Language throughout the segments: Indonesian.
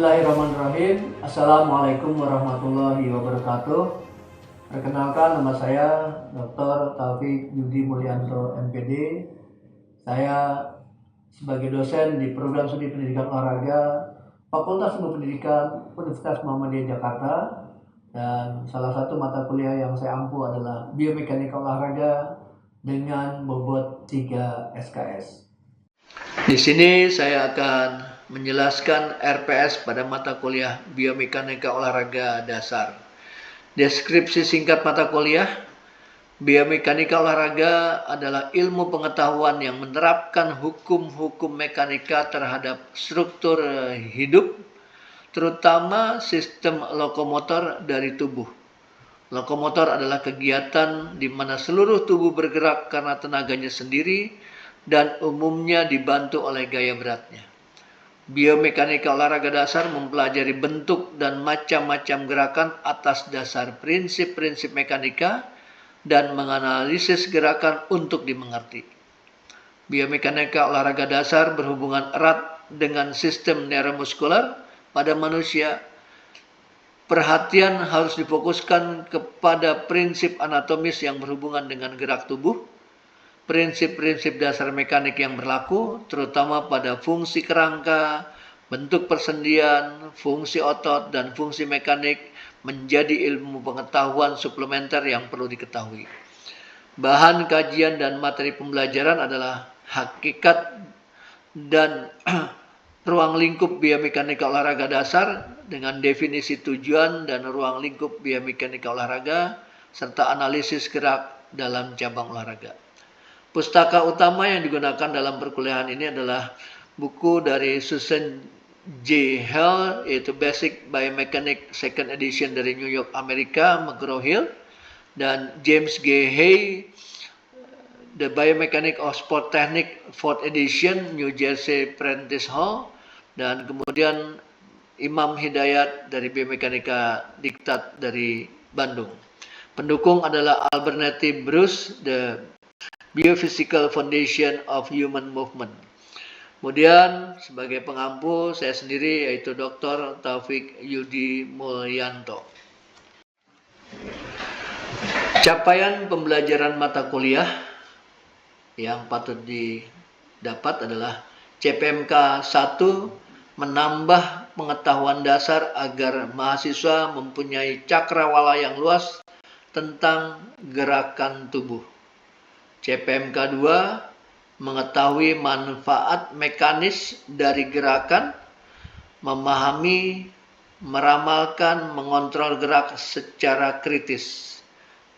Bismillahirrahmanirrahim. Assalamualaikum warahmatullahi wabarakatuh. Perkenalkan, nama saya Dr. Taufik Yudi Mulyanto MPD. Saya sebagai dosen di program studi pendidikan olahraga Fakultas Ilmu Pendidikan Universitas Muhammadiyah Jakarta, dan salah satu mata kuliah yang saya ampu adalah biomekanika olahraga dengan bobot 3 SKS. Di sini saya akan menjelaskan RPS pada mata kuliah biomekanika olahraga dasar. Deskripsi singkat mata kuliah: biomekanika olahraga adalah ilmu pengetahuan yang menerapkan hukum-hukum mekanika terhadap struktur hidup, terutama sistem lokomotor dari tubuh. Lokomotor adalah kegiatan di mana seluruh tubuh bergerak karena tenaganya sendiri dan umumnya dibantu oleh gaya beratnya. Biomekanika olahraga dasar mempelajari bentuk dan macam-macam gerakan atas dasar prinsip-prinsip mekanika dan menganalisis gerakan untuk dimengerti. Biomekanika olahraga dasar berhubungan erat dengan sistem neuromuskular pada manusia. Perhatian harus difokuskan kepada prinsip anatomis yang berhubungan dengan gerak tubuh, prinsip-prinsip dasar mekanik yang berlaku, terutama pada fungsi kerangka, bentuk persendian, fungsi otot, dan fungsi mekanik menjadi ilmu pengetahuan suplementer yang perlu diketahui. Bahan kajian dan materi pembelajaran adalah hakikat dan ruang lingkup biomekanika olahraga dasar dengan definisi tujuan dan ruang lingkup biomekanika olahraga, serta analisis gerak dalam cabang olahraga. Pustaka utama yang digunakan dalam perkuliahan ini adalah buku dari Susan J. Hale, yaitu Basic Biomechanics Second Edition dari New York, Amerika, McGraw-Hill, dan James G. Hay, The Biomechanics of Sport Technique, 4th Edition, New Jersey Prentice Hall, dan kemudian Imam Hidayat dari Biomekanika Diktat dari Bandung. Pendukung adalah Abernethy Bruce, The Biophysical Foundation of Human Movement. Kemudian sebagai pengampu saya sendiri, yaitu Dr. Taufik Yudi Mulyanto. Capaian pembelajaran mata kuliah yang patut didapat adalah CPMK 1 menambah pengetahuan dasar agar mahasiswa mempunyai cakrawala yang luas tentang gerakan tubuh. CPMK 2 mengetahui manfaat mekanis dari gerakan, memahami, meramalkan, mengontrol gerak secara kritis.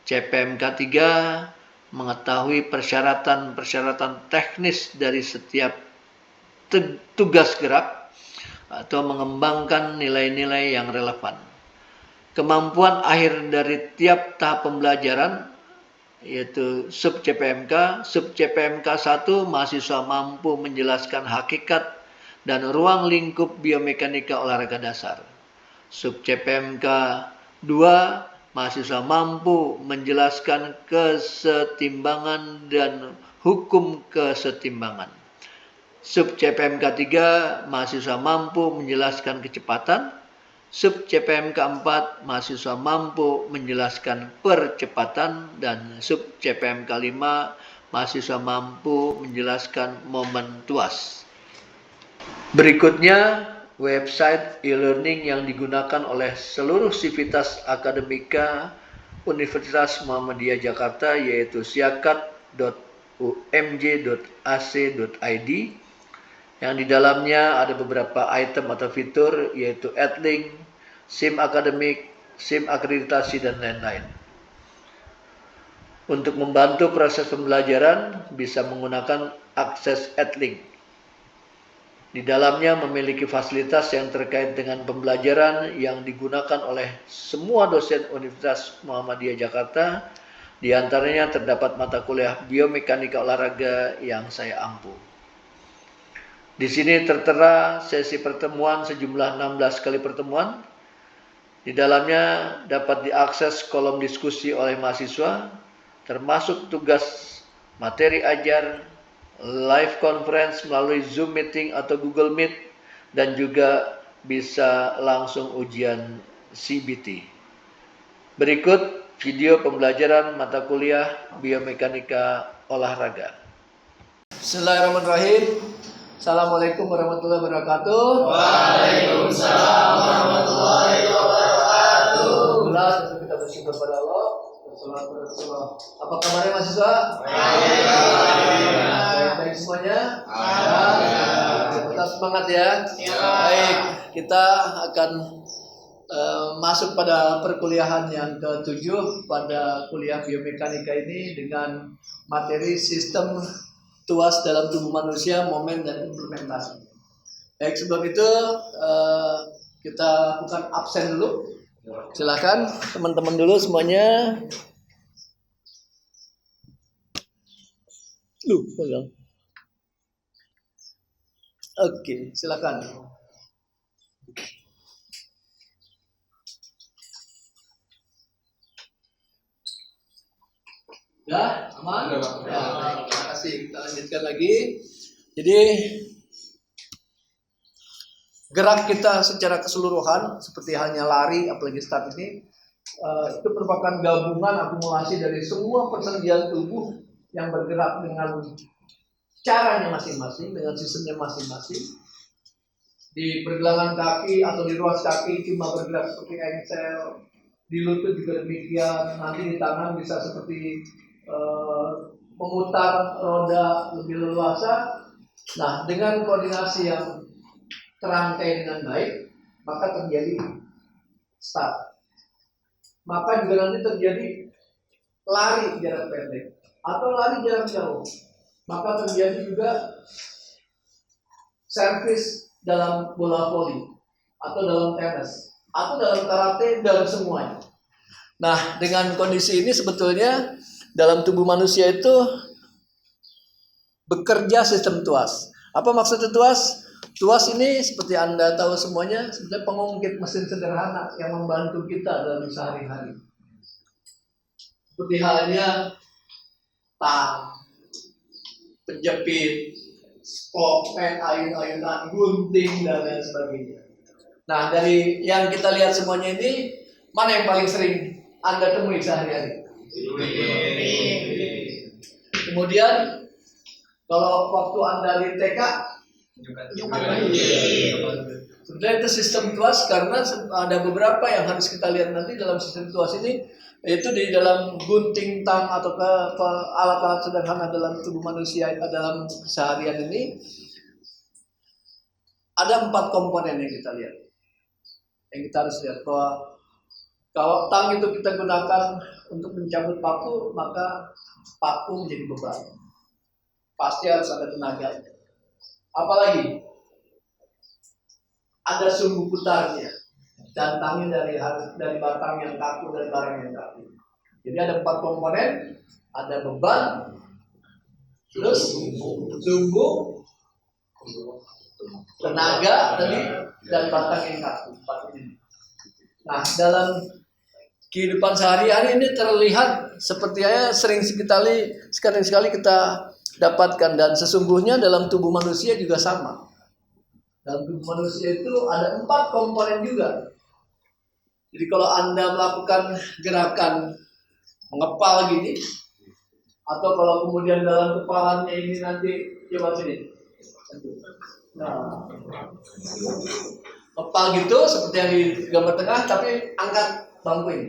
CPMK 3 mengetahui persyaratan-persyaratan teknis dari setiap tugas gerak atau mengembangkan nilai-nilai yang relevan. Kemampuan akhir dari tiap tahap pembelajaran, yaitu sub CPMK. Sub CPMK 1 mahasiswa mampu menjelaskan hakikat dan ruang lingkup biomekanika olahraga dasar. Sub CPMK 2 mahasiswa mampu menjelaskan kesetimbangan dan hukum kesetimbangan. Sub CPMK 3 mahasiswa mampu menjelaskan kecepatan. Sub CPMK 4 mahasiswa mampu menjelaskan percepatan, dan sub CPMK 5 mahasiswa mampu menjelaskan momen tuas. Berikutnya website e-learning yang digunakan oleh seluruh sivitas akademika Universitas Muhammadiyah Jakarta, yaitu siakat.umj.ac.id, yang di dalamnya ada beberapa item atau fitur, yaitu Edlink, SIM akademik, SIM akreditasi, dan lain-lain. Untuk membantu proses pembelajaran bisa menggunakan akses Edlink. Di dalamnya memiliki fasilitas yang terkait dengan pembelajaran yang digunakan oleh semua dosen Universitas Muhammadiyah Jakarta. Di antaranya terdapat mata kuliah biomekanika olahraga yang saya ampu. Di sini tertera sesi pertemuan sejumlah 16 kali pertemuan. Di dalamnya dapat diakses kolom diskusi oleh mahasiswa, termasuk tugas materi ajar, live conference melalui Zoom meeting atau Google Meet, dan juga bisa langsung ujian CBT. Berikut video pembelajaran mata kuliah biomekanika olahraga. Bismillahirrahmanirrahim. Assalamualaikum warahmatullahi wabarakatuh. Waalaikumsalam warahmatullahi wabarakatuh. Alhamdulillah, kita bersyukur pada Allah. Apa kabarnya mahasiswa? Baik semuanya. Tetap semangat ya. Baik, kita akan masuk pada perkuliahan yang ke-7 pada kuliah biomekanika ini dengan materi sistem tuas dalam tubuh manusia, momen dan implementasi. Baik, sebelum itu kita lakukan absen dulu. Silakan teman-teman dulu semuanya. Pegang. Oke, silakan. Ya, aman? Ya, terima kasih. Kita lanjutkan lagi. Jadi gerak kita secara keseluruhan seperti halnya lari, apalagi start ini itu merupakan gabungan akumulasi dari semua persendian tubuh yang bergerak dengan caranya masing-masing, dengan sistemnya masing-masing. Di pergelangan kaki atau di ruas kaki cuma bergerak seperti engsel, di lutut juga demikian, nanti di tangan bisa seperti memutar roda lebih leluasa. Nah, dengan koordinasi yang terangkai dengan baik, maka terjadi start. Maka juga nanti terjadi lari jarak pendek atau lari jarak jauh. Maka terjadi juga servis dalam bola voli atau dalam tenis atau dalam karate dan semuanya. Nah, dengan kondisi ini sebetulnya dalam tubuh manusia itu bekerja sistem tuas. Apa maksudnya tuas? Tuas ini seperti Anda tahu semuanya sebenarnya pengungkit mesin sederhana yang membantu kita dalam sehari-hari. Seperti halnya tang, penjepit, spok, pen, ayun-ayunan, gunting dan lain sebagainya. Nah, dari yang kita lihat semuanya ini, mana yang paling sering Anda temui sehari-hari? Kemudian kalau waktu Anda di TK, sebenarnya itu sistem tuas karena ada beberapa yang harus kita lihat nanti dalam sistem tuas ini, yaitu di dalam gunting tang atau alat-alat sederhana dalam tubuh manusia dalam seharian ini ada 4 komponen yang kita lihat. Yang kita harus lihat bahwa kalau tang itu kita gunakan untuk mencabut paku, maka paku menjadi beban. Pasti harus ada tenaga. Apalagi ada sumbu putarnya dan tangnya dari batang yang kaku, dari barang yang kaku. Jadi ada 4 komponen, ada beban, terus sumbu, tenaga tadi, dan batang yang kaku. Nah, dalam kehidupan sehari-hari ini terlihat sepertinya sering sekali kita dapatkan, dan sesungguhnya dalam tubuh manusia juga sama. Dalam tubuh manusia itu ada 4 komponen juga. Jadi kalau Anda melakukan gerakan mengepal gini, atau kalau kemudian dalam kepalanya ini nanti coba sini. Nah, kepal gitu seperti yang di gambar tengah, tapi angkat bangku ini.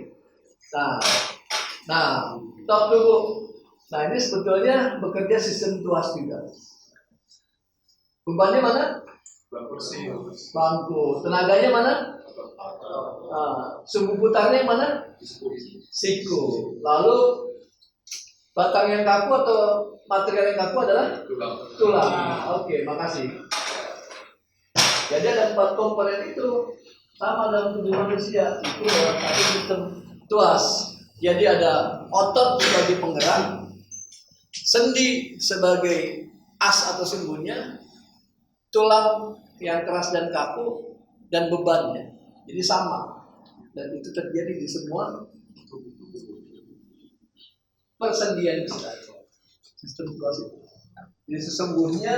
Nah, stop dulu. Nah, ini sebetulnya bekerja sistem tuas juga. Bebannya mana? Bangku. Tenaganya mana? Sumbu putarnya mana? Siku. Lalu batang yang kaku atau material yang kaku adalah tulang. Oke, makasih. Jadi ada 4 komponen itu sama dalam tubuh manusia. Itu dalam satu sistem tuas. Jadi ada otot sebagai penggerak, sendi sebagai as atau sumbunya, tulang yang keras dan kaku, dan bebannya. Jadi sama. Dan itu terjadi di semua persendian kita. Sistem tuas itu. Jadi sesungguhnya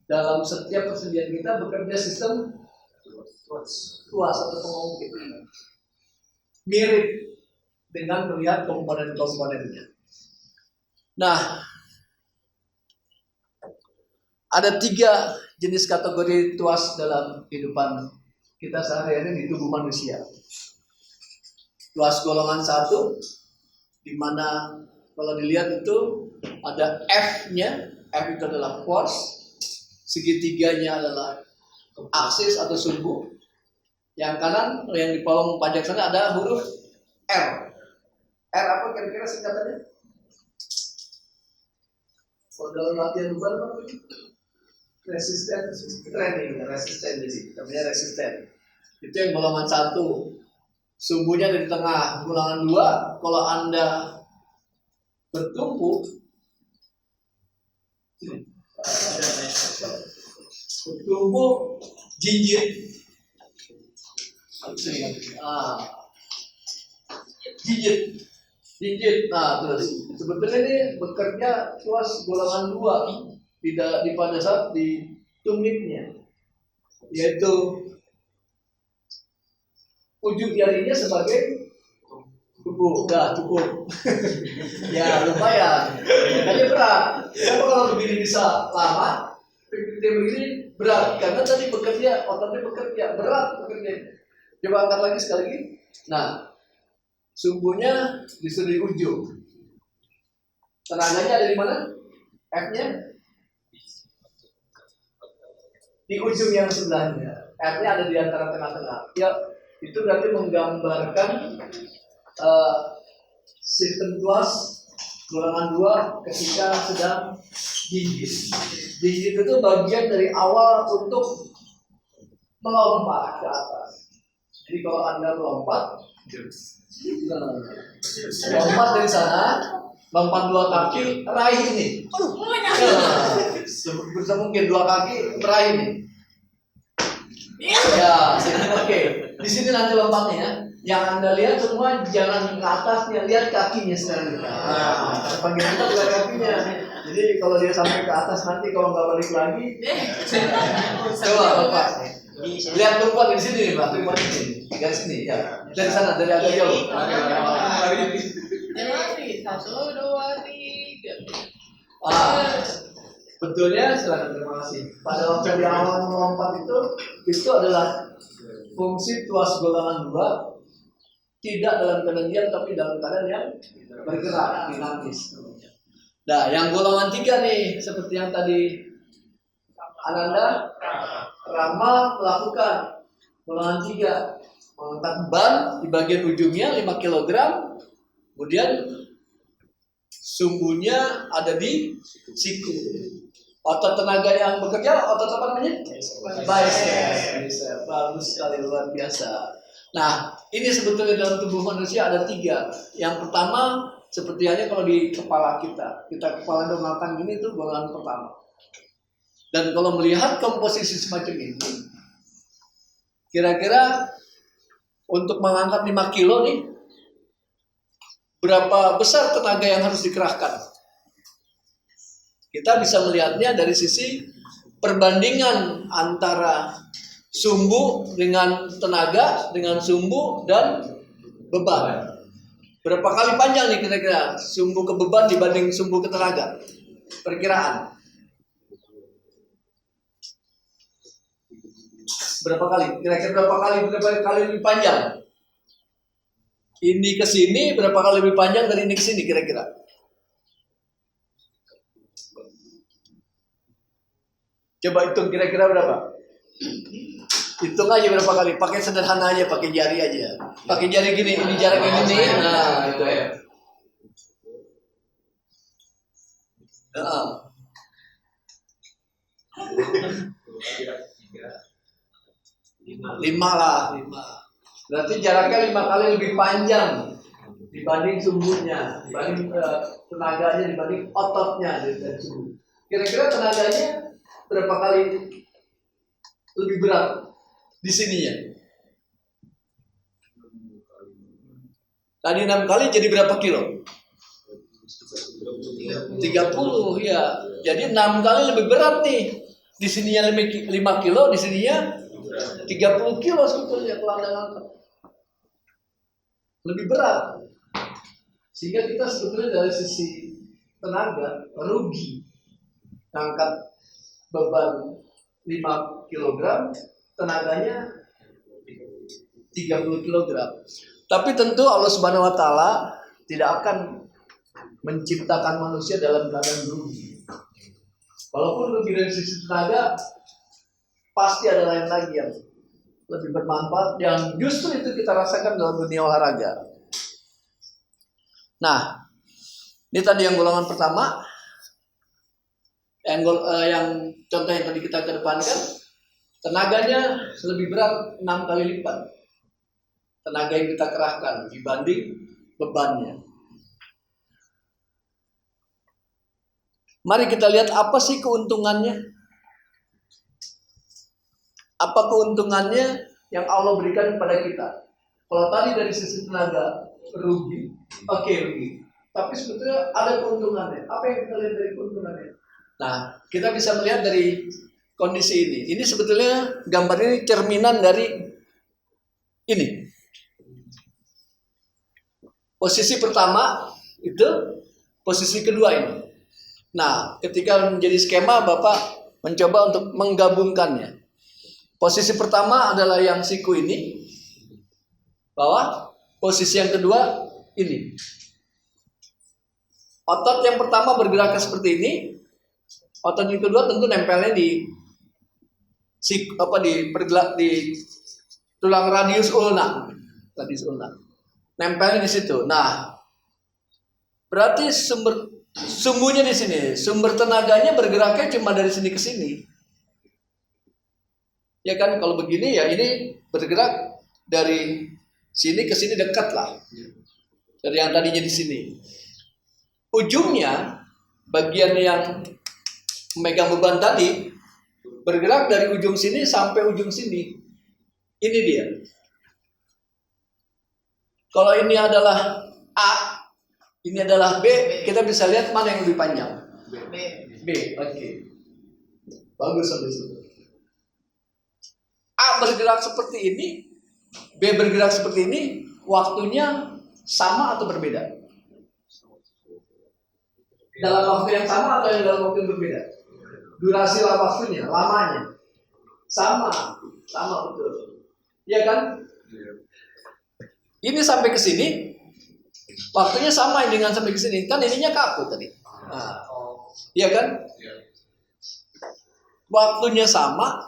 dalam setiap persendian kita bekerja sistem tuas atau pengungkit. Mirip dengan melihat komponen-komponennya. Nah, ada 3 jenis kategori tuas dalam kehidupan kita sehari-hari di tubuh manusia. Tuas golongan 1, di mana kalau dilihat itu ada F-nya, F itu adalah force, segitiganya adalah aksis atau sumbu. Yang kanan, yang di kolom pajak sana ada huruf R. R apa kira-kira singkatannya? Kalau dalam latihan beban apa? Resisten, training, resisten jadi namanya resisten. Itu yang golongan 1. Sumbunya dari tengah. Golongan 2, kalau Anda bertumpu jinjit. Jinjit. Nah, terus sebetulnya ini bekerja tuas golongan 2 tidak di pada saat di tumitnya, yaitu ujung jarinya sebagai tubuh. Cukup. Ya lumayan. Makanya berat. Kenapa kalau begini bisa lama? Begini berat karena tadi bekerja, ototnya bekerja berat bekerja. Coba angkat lagi sekali lagi. Nah, sumbunya justru di ujung. Tenaganya ada di mana? F-nya di ujung yang sebelahnya. R-nya ada di antara tengah-tengah. Ya, itu berarti menggambarkan sistem tuas golongan 2 ketika sedang jinjit. Jinjit itu bagian dari awal untuk melompat ke atas. Jadi kalau Anda melompat dari sana, lompat 2 kaki, raih ini. Bisa mungkin 2 kaki meraih ini. Ya, oke. Di sini nanti lompatnya ya. Yang Anda lihat semua jangan ke atasnya, lihat kakinya sekarang. Bagian kita lihat kakinya. Jadi kalau dia sampai ke atas nanti kalau nggak balik lagi, coba Pak. Lihat tumpuan di sini nih Pak, tumpuan di sini. Dari sini ya. Dari sana, dari agak jauh. Satu, dua, tiga. Betulnya silakan, terima kasih. Pada waktu di awal melompat itu adalah fungsi tuas golongan 2 tidak dalam keadaan diam tapi dalam keadaan yang bergerak, dinamis. Nah, yang golongan 3 nih seperti yang tadi Ananda Rama melakukan. Golongan 3 mengangkat beban di bagian ujungnya 5 kg, kemudian sumbunya ada di siku. Otot tenaga yang bekerja, otot apa namanya? Bicep. Bagus sekali, luar biasa. Nah, ini sebetulnya dalam tubuh manusia ada 3. Yang pertama, seperti halnya kalau di kepala kita kepala dongakan gini itu golongan pertama. Dan kalau melihat komposisi semacam ini, kira-kira untuk mengangkat 5 kilo nih, berapa besar tenaga yang harus dikerahkan? Kita bisa melihatnya dari sisi perbandingan antara sumbu dengan tenaga, dengan sumbu dan beban. Berapa kali panjang nih kira-kira sumbu ke beban dibanding sumbu ke tenaga? Perkiraan. Berapa kali? Kira-kira berapa kali lebih panjang? Ini ke sini berapa kali lebih panjang dari ini ke sini kira-kira? Coba hitung kira-kira berapa? Hitung aja berapa kali. Pakai sederhana aja, pakai jari aja. Pakai jari gini, ini jarak ini nih. Nah, itu ya. 5 lah. Berarti jaraknya 5 kali lebih panjang dibanding sumbunya, dibanding tenaganya, dibanding ototnya dari sumbu. Kira-kira tenaganya berapa kali lebih berat di sininya? Tadi 6 kali jadi berapa kilo? 30 ya. Jadi 6 kali lebih berat nih. Di sininya 5 kilo, di sininya 30 kilo sebetulnya kalau Anda angkat. Lebih berat. Sehingga kita sebetulnya dari sisi tenaga rugi. Angkat beban 5 kg, tenaganya 30 kg. Tapi tentu Allah Subhanahu wa taala tidak akan menciptakan manusia dalam keadaan rugi. Walaupun rugi dari sisi tenaga, pasti ada lain lagi yang lebih bermanfaat yang justru itu kita rasakan dalam dunia olahraga. Nah, ini tadi yang golongan pertama, yang contoh yang tadi kita kedepankan, tenaganya lebih berat 6 kali lipat tenaga yang kita kerahkan dibanding bebannya. Mari kita lihat apa sih keuntungannya. Apa keuntungannya yang Allah berikan kepada kita? Kalau tadi dari sisi tenaga rugi, rugi. Tapi sebetulnya ada keuntungannya. Apa yang kita lihat dari keuntungannya? Nah, kita bisa melihat dari kondisi ini. Ini sebetulnya gambar ini cerminan dari ini. Posisi pertama itu, posisi kedua ini. Nah, ketika menjadi skema, Bapak mencoba untuk menggabungkannya. Posisi pertama adalah yang siku ini, bawah. Posisi yang kedua ini. Otot yang pertama bergerak seperti ini. Otot yang kedua tentu nempelnya di tulang radius ulna. Nempelnya di situ. Nah, berarti sumbernya di sini. Sumber tenaganya bergeraknya cuma dari sini ke sini. Ya kan, kalau begini ya ini bergerak dari sini ke sini dekat lah. Dari yang tadinya di sini. Ujungnya, bagian yang memegang beban tadi, bergerak dari ujung sini sampai ujung sini. Ini dia. Kalau ini adalah A, ini adalah B, kita bisa lihat mana yang lebih panjang. B, oke. Bagus sampai situ. A bergerak seperti ini, B bergerak seperti ini, waktunya sama atau berbeda? Dalam waktu yang sama atau yang dalam waktu yang berbeda? Durasi waktunya, lamanya sama betul. Iya kan? Ini sampai ke sini, waktunya sama dengan sampai ke sini. Kan ininya kaku tadi. Nah, iya kan? Waktunya sama,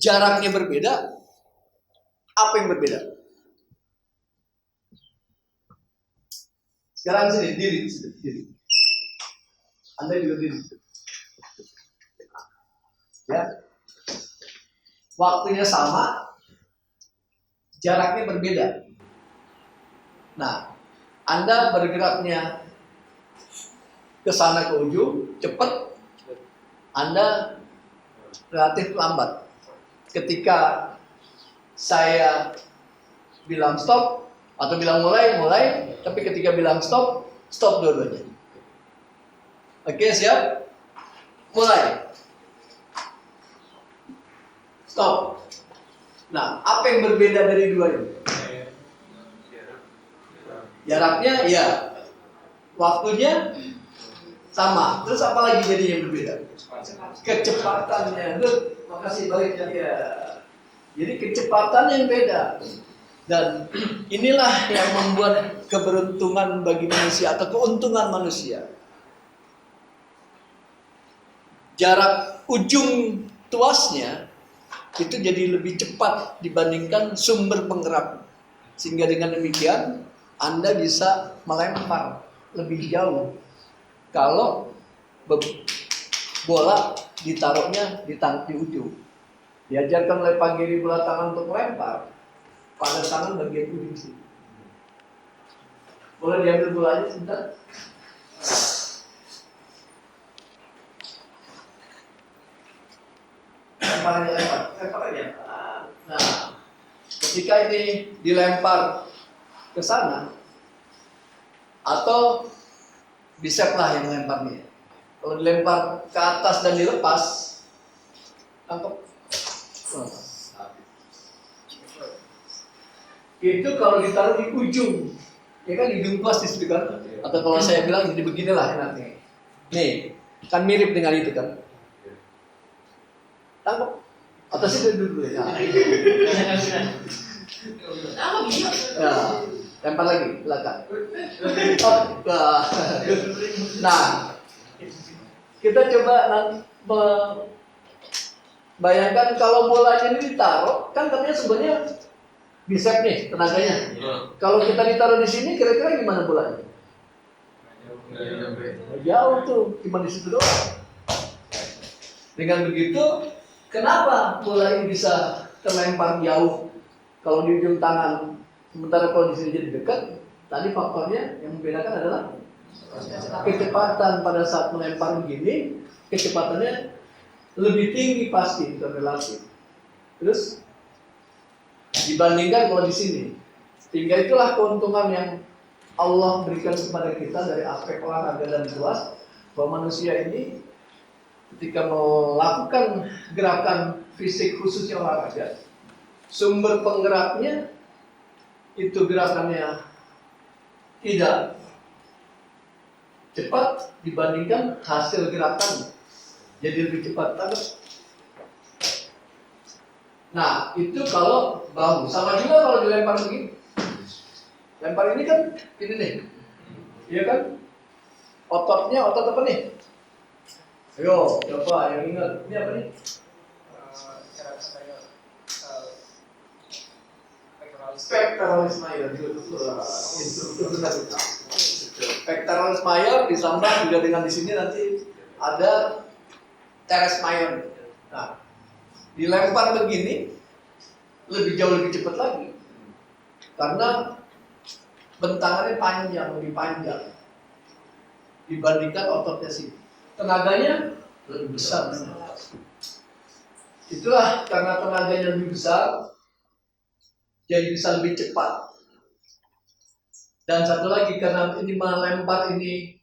jaraknya berbeda. Apa yang berbeda? Sekarang sini, diri. Anda juga diri. Ya. Waktunya sama, jaraknya berbeda. Nah, Anda bergeraknya ke sana ke ujung, cepat. Anda relatif lambat. Ketika saya bilang stop atau bilang mulai, tapi ketika bilang stop dua-duanya. Oke, siap? Mulai. Stop. Nah, apa yang berbeda dari dua ini? Jaraknya, ya. Waktunya sama. Terus apa lagi jadi yang berbeda? Kecepatannya. Makasih balik ya. Jadi kecepatan yang beda. Dan inilah yang membuat keberuntungan bagi manusia atau keuntungan manusia. Jarak ujung tuasnya itu jadi lebih cepat dibandingkan sumber penggerak. Sehingga dengan demikian Anda bisa melempar lebih jauh kalau bola ditaruhnya di ujung. Diajarkan oleh Pak Giri bola tangan untuk melempar pada tangan bagian ujung sini. Boleh diambil bolanya sebentar? Lempar aja. Nah, ketika ini dilempar ke sana atau biseplah yang lemparnya. Kalau dilempar ke atas dan dilepas, tangkap. itu kalau ditaruh di ujung, ya kan di ujung tuas di situ kan? Atau kalau saya bilang jadi beginilah enaknya. Nih, kan mirip dengan itu kan? Tangkap. Atau sih dulu ya. Ya, lempar lagi belakang. Nah, kita coba bayangkan kalau bolanya ini ditaruh, kan katanya sebenarnya bicep nih tenaganya. Kalau kita ditaruh di sini, kira-kira gimana bolanya? Jauh tuh, cuma di situ doang. Dengan begitu, kenapa bola ini bisa terlempar jauh kalau di ujung tangan, sementara kalau di sini jadi dekat? Tadi faktornya yang membedakan adalah kecepatan pada saat melempar begini, kecepatannya lebih tinggi pasti itu relatif. Terus dibandingkan kalau di sini, sehingga itulah keuntungan yang Allah berikan kepada kita dari aspek olahraga dan tuas, bahwa manusia ini ketika melakukan gerakan fisik khususnya olahraga, sumber penggeraknya itu gerakannya tidak cepat dibandingkan hasil gerakan jadi lebih cepat. Nah itu kalau bahu, sama juga kalau dilempar begini. Lempar ini kan ini nih, iya kan? Ototnya otot apa nih? Ayo, coba yang ingat ini apa nih? Pectoralis major, pectoralis major ditambah juga dengan di sini nanti ada teres major. Nah, dilempar begini lebih cepat lagi karena bentangannya panjang, lebih panjang dibandingkan ototnya sini. Tenaganya lebih besar. Itulah karena tenaganya lebih besar, jadi bisa lebih cepat. Dan satu lagi karena ini melempar ini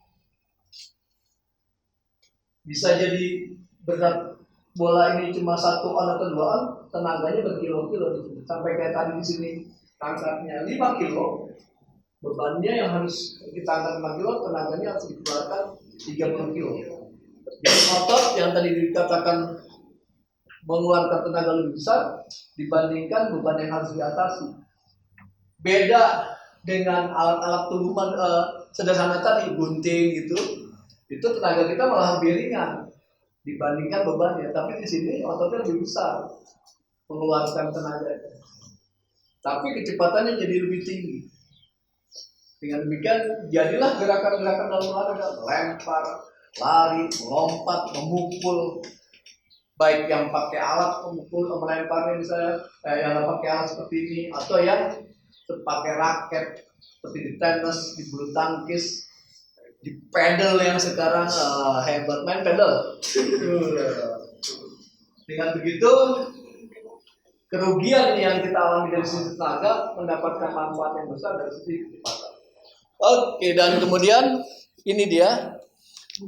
bisa jadi berat bola ini cuma 1 on atau 2 on, tenaganya berkilo-kilo di sini. Sampai kayak tadi di sini angkatnya 5 kilo. Bebannya yang harus kita angkat 5 kilo, tenaganya harus dikeluarkan 30 kilo. Jadi otot yang tadi dikatakan mengeluarkan tenaga lebih besar dibandingkan beban yang harus diatasi. Beda dengan alat-alat tubuh sederhana tadi, gunting gitu, itu tenaga kita malah lebih ringan dibandingkan bebannya. Tapi di sini ototnya lebih besar mengeluarkan tenaga. Tapi kecepatannya jadi lebih tinggi. Dengan demikian jadilah gerakan-gerakan dalam olahraga, lempar, lari, melompat, memukul, baik yang pakai alat memukul, melemparnya misalnya, yang nggak pakai alat seperti ini, atau yang pakai raket seperti di tenis, di bulu tangkis, di pedal yang sekarang hebat main pedal. Dengan begitu kerugian yang kita alami dari sisi tenaga mendapatkan manfaat yang besar dari sisi kecepatan. Oke, dan kemudian ini dia,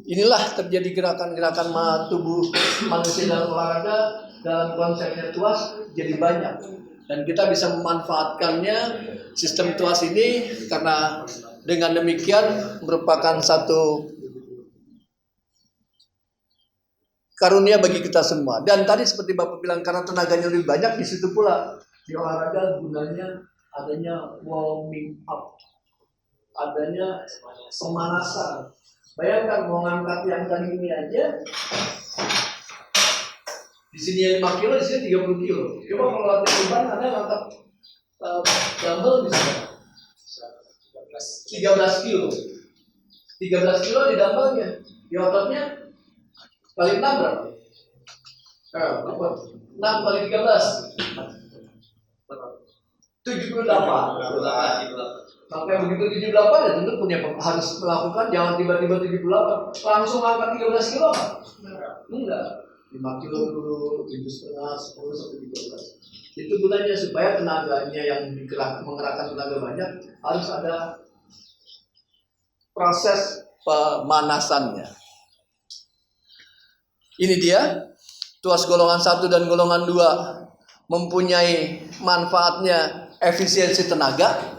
inilah terjadi gerakan-gerakan tubuh manusia dalam olahraga dalam konsepnya tuas jadi banyak, dan kita bisa memanfaatkannya sistem tuas ini karena dengan demikian merupakan satu karunia bagi kita semua. Dan tadi seperti Bapak bilang karena tenaganya lebih banyak, di situ pula di olahraga gunanya adanya warming up, adanya pemanasan. Bayangkan mau ngangkat yang tadi ini aja, di sini yang 5 kilo, di sini 30 kilo. Coba kalau latihan beban, Anda ngangkat dumbbell bisa 13 kilo. 13 kilo di dumbbellnya, di ototnya kali 6 berapa? 6 kali 13 78. Sampai begitu 78 ya tentu punya harus melakukan, jangan tiba-tiba 78 langsung angkat 13 kilo kan? Enggak, 5 kilo dulu, 7,5, 10 sampai 13. Itu gunanya supaya tenaganya yang menggerakkan tenaga banyak harus ada proses pemanasannya. Ini dia tuas golongan 1 dan golongan 2 mempunyai manfaatnya efisiensi tenaga.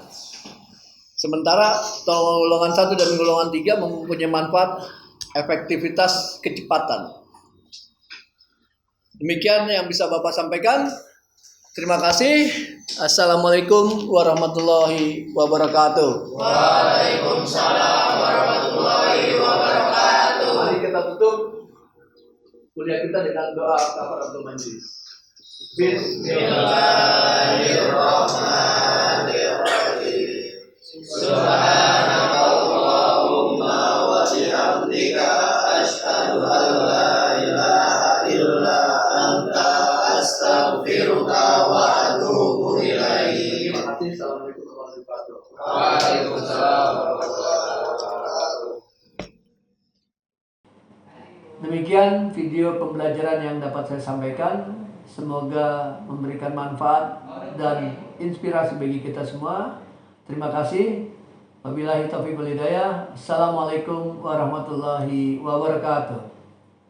Sementara golongan 1 dan golongan 3 mempunyai manfaat efektivitas kecepatan. Demikian yang bisa Bapak sampaikan. Terima kasih. Assalamualaikum warahmatullahi wabarakatuh. Waalaikumsalam warahmatullahi wabarakatuh. Mari kita tutup kuliah kita dengan doa kafaratul majlis. Bismillahirrahmanirrahim. Subhanakallahumma wa bihamdika asyhadu an la ilaha illa anta astaghfiruka wa atubu ilaik. Terima kasih. Assalamualaikum warahmatullahi wabarakatuh. Waalaikumsalam warahmatullahi wabarakatuh. Demikian video pembelajaran yang dapat saya sampaikan. Semoga memberikan manfaat dan inspirasi bagi kita semua. Terima kasih. Wabillahi taufiq wal hidayah. Assalamualaikum warahmatullahi wabarakatuh.